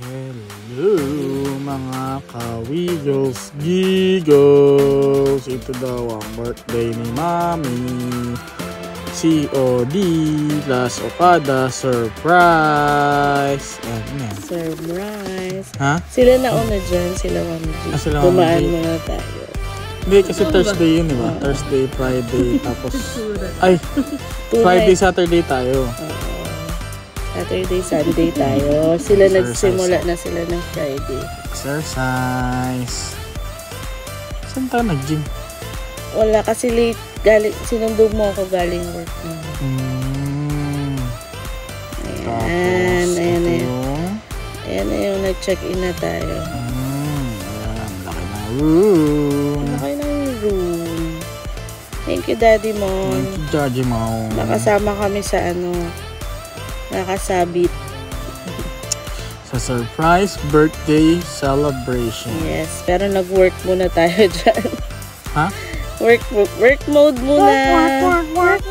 Hello mga ka-Wiggles Giggles. Ito daw ang birthday ni Mami. COD Las Okada surprise. Yan. Surprise. Ha? Sila na una dyan, sila Mami G. Sila Dumaan Mami G. muna tayo. Hindi kasi Thursday yun, diba? Thursday, Friday, tapos ay, Friday, Saturday tayo. Saturday, Sunday tayo. Sila nagsimula na sila ng Friday. Exercise. Saan tayo nag-gym? Wala kasi late. Sinundog mo ako galing work na. Ayan. Ayan na yung nag-check-in na tayo. Ayan, laki ng room. Laki ng room. Thank you, Daddy Mon. Thank you, Daddy Mon. Nakasama kami sa nakasabit. Sa surprise birthday celebration. Yes, pero nag-work muna tayo dyan. Ha? Work mode muna. Work.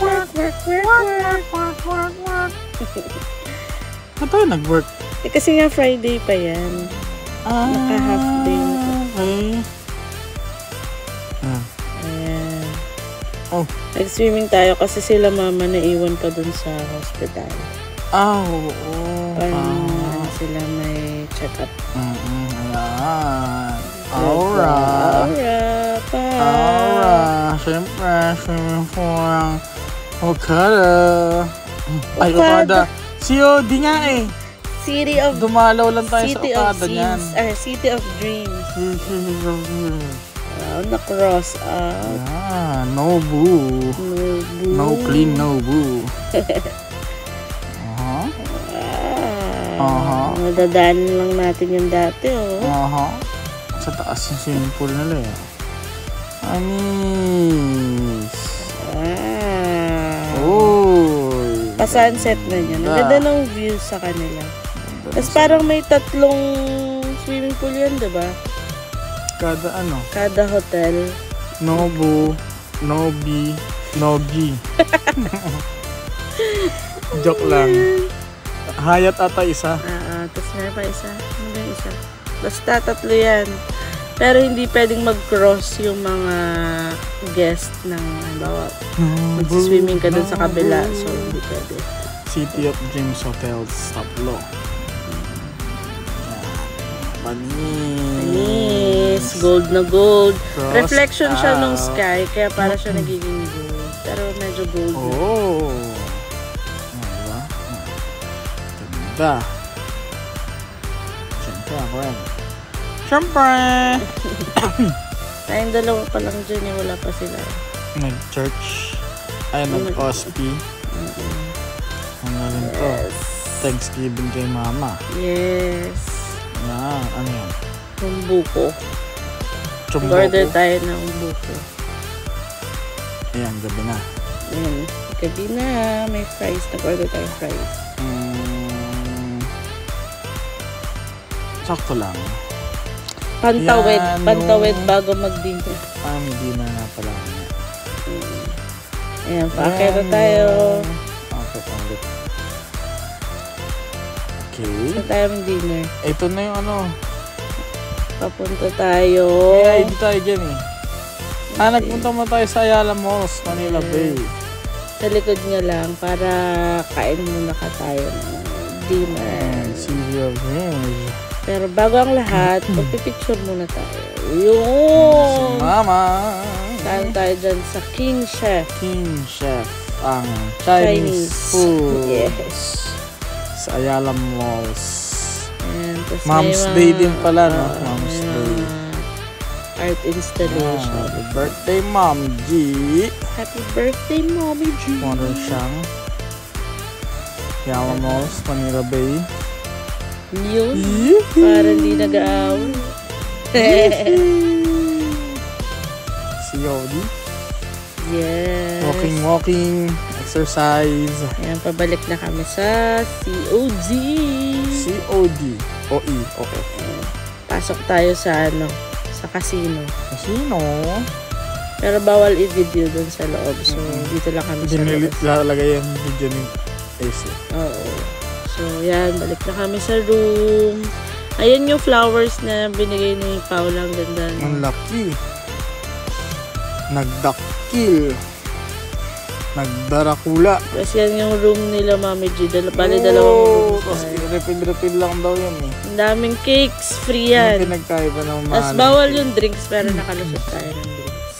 Ano tayo nag-work? Kasi nga Friday pa yan. Naka-half day na. Okay. Ayan. Oh. Nag-swimming tayo kasi sila mama naiwan pa dun sa hospital. Oo. Sila may check-up. Ayan. Aura. Siyempre, swimming pool ang Okada. Ay, Okada. COD nga eh. City of Dumalaw lang tayo sa Okada niyan. City of Dreams. Na-cross out. Nobu. No clean, no boo. Nadadaanan lang natin yung dati, oh. Sa taas yung swimming pool nila eh. Anis. Pa-sunset na yun. Ang ganda ng view sa kanila. Tapos parang may 3 swimming pool yun, diba? Kada ano? Kada hotel. Nobu, Nobi, Nogi. Joke lang. Hayat ata isa. Tapos meron pa isa. Ano ba yung isa? Basta 3 yan. Pero hindi pwedeng mag-cross yung mga guest ng mag-swimming ka dun sa kabila. So, hindi pwede. City of Dreams Hotels, Taplo. Panis. Gold na gold. Cross Reflection siya out. nung sky, kaya para siya nagiging gold. Pero medyo gold. Diba? Ganda. Siyempre ako yan. Siyempre! Tayong dalawa pa lang dyan, wala pa sila. Nag-church. Ay, nag-OSP. Ano rin to? Thanksgiving kay Mama. Yes. Yan. Ano yan? Umbuko. Chumbuko. Order tayo ng umbuko. Ayan, gabi na. Ayan. Gabi na. May fries. Nag-order tayo fries. Sakto lang. Pantawid. Yan, Pantawid bago mag-dinner. Hindi na nga pala. Ayan, paakero tayo. Okay, ulit. Okay. Saan tayo mag-dinner? Ito na yung ano. Papunta tayo. May ID tayo dyan eh. Nagpunta mo tayo sa Ayala Malls, Manila Bay. Sa likod niya lang para kain muna ka tayo ng dinner. City of Dreams. Pero bago ang lahat, magpipicture muna tayo. Yun! Si Mama. Saan tayo dyan sa King Chef. King Chef. Ang Chinese food. Yes. Sa Ayala Malls. And, Mom's Day din pala, no? Mom's Day. Art installation. Happy birthday, Mom G. Happy birthday, Mommy G. Meron siyang Ayala Malls, Manila Bay. Yun. Para hindi nag-aaway. COD. Yes. Walking. Exercise. Ayan, pabalik na kami sa COD. COD. OE. Okay. Ayan. Pasok tayo sa sa casino. Casino? Pero bawal i-video dun sa loob. So, dito lang kami sa loob. Lalagay yung video ni AC. Oo. So, yan. Balik na kami sa room. Ayan yung flowers na binigay ni Paula. Ang ganda. Ang laki. Nagdakil. Nagdarakula. Tapos yan yung room nila, Mami G. Bali, dalawang room. Tapos refill lang daw yan eh. Ang daming cakes. Free yan. Yung pinagkaiba ng mahal. Tapos bawal yung drinks, pero nakalusot tayo ng drinks.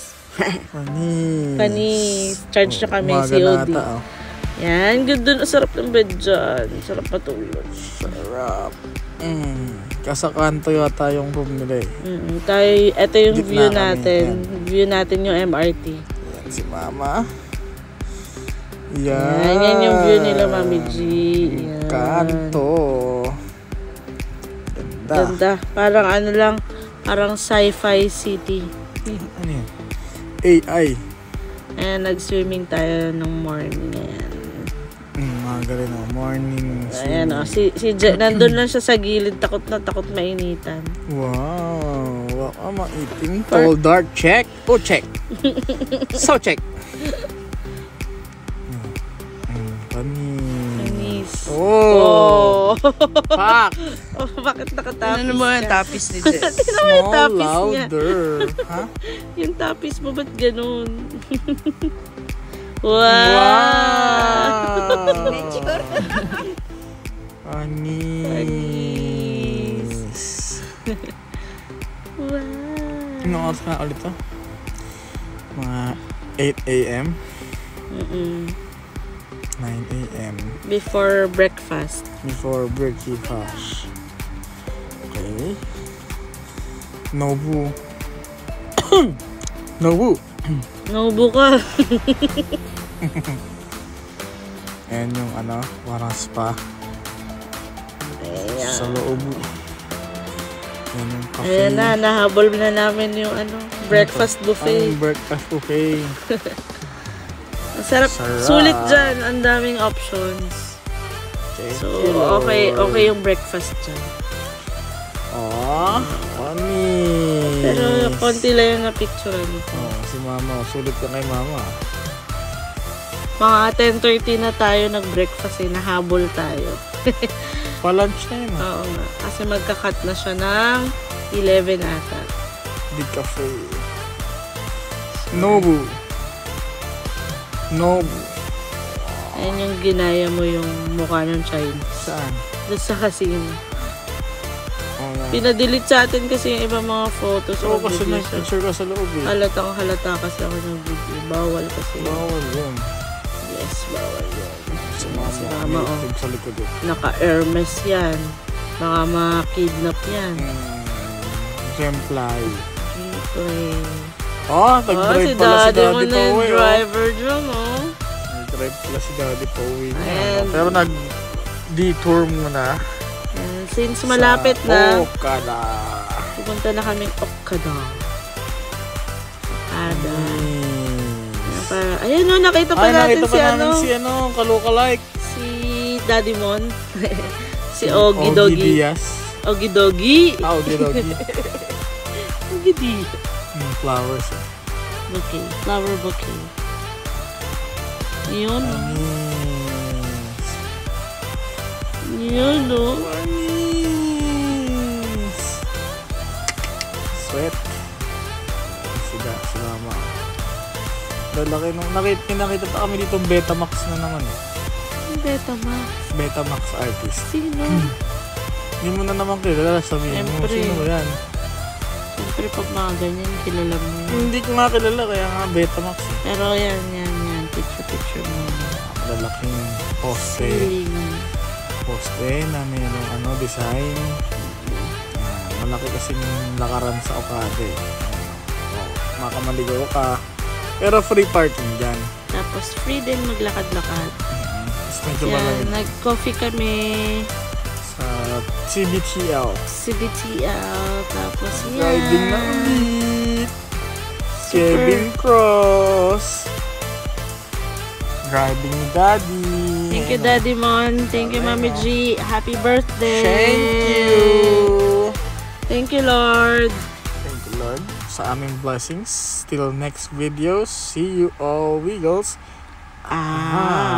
Panis. Panis. Charge na kami Umaga COD. na ata, oh. Yan, ganda. Sarap ng bed dyan. Sarap matulog. Sarap. Kasakanto yata yung room nila eh. Tayo, ito yung Gitna view kami, natin. View natin yung MRT. Yan si Mama. Yan. Yan yung view nila, Mami G. Yan. Kanto. Ganda. Ganda. Parang ano lang, parang sci-fi city. Ano yun? AI. Ayan, nag-swimming tayo ng morning. Ayan. Mga galing o. Morning Ayan o. Si nandun lang siya sa gilid. Takot na takot mainitan. Wow. Baka maiting. Tall dart. Check. Oh, check. So, check. Panis. Panis. Oh. Pak. Oh, bakit nakatapis Ano mo yung ka? tapis ni Jess? Tingnan mo yung Small tapis niya. louder. Ha? Yung tapis mo, ba't ganun? Wow. Panis. Wow. Anong oras na ulit to? Mga 8 a.m. 9 a.m. Before breakfast. Before breakfast. Okay. Nobu. Nobu. Naubo ka. Ayan yung ano, parang spa. Ayan. Sa loob. Ayan yung cafe. Ayan na, nahabol na namin yung ano, breakfast buffet. Ang breakfast buffet. Ang sarap. Sarap. Sulit dyan. Ang daming options. So, okay yung breakfast dyan. Oh, funny. Pero konti lang yung na-picturean ko. Oh, si Mama. Sulit ka kay Mama. Mga 10:30 na tayo nag-breakfast eh. Nahabol tayo. Pa-lunch na yun. Oo nga. Kasi magka-cut na siya ng 11 ata. Di cafe. Nobu. Nobu. Ayan yung ginaya mo yung mukha ng Chinese. Saan? Doon sa casino. Oh, nga. Pinadelete sa atin kasi yung ibang mga photos. Oo, o kasi may videos. picture ka sa loob eh. Halata kasi ako ng video. Bawal kasi. Bawal yun. Yes, bawal yun. Si Si Mama. Mama, oh. Sa likod eh. Naka-Hermes yan. Baka ma-kidnap yan. Gemfly. Okay. Oh, Oh, nag-drive si pala si Daddy mo Daddy na yung Pauwi. driver dyan, oh. Nag-drive pala si Daddy Pauwi. Ayan. Pero nag-detour muna. And since malapit na, Okada. pupunta na kaming Okada. Okada. Ayan, no, nakita pa Ay, natin nakita si pa ano, namin si ano, Kalokalike. si Daddy Mon. Si Ogie Doggy. Diaz. Ogie Doggy. Ogie Doggy. Ogie D. Flowers. Bouquet. Flower bouquet. Yun. Yun, no. Sweat. Si Mama. Lalaki nung nakita pa kami dito Betamax na naman eh. Betamax. Betamax artist. Sino? Hindi mo na naman kilala, sabihin mo. Siyempre. Sino ba yan? Siyempre pag mga ganyan, kilala mo yun. Hindi ko nga kilala, kaya nga Betamax eh. Pero yan. Picture mo. Lalaking poste. Ceiling. Poste na mayroong ano, design. Malaki kasing lakaran sa Okada eh. Makamaligaw ka. Pero free parking dyan. Tapos free din maglakad-lakad. Tapos medyo Yan, malamig nag-coffee kami. sa CBTL. CBTL. Tapos yan. Riding na ulit. Super. Kevin Cross. Driving ni Daddy. Thank you, Daddy Mon. Thank you, Mami G. Happy birthday. Thank you. Thank you, Lord. Thank you, Lord, sa aming blessings. Till next video. See you all, Wiggles. Ah.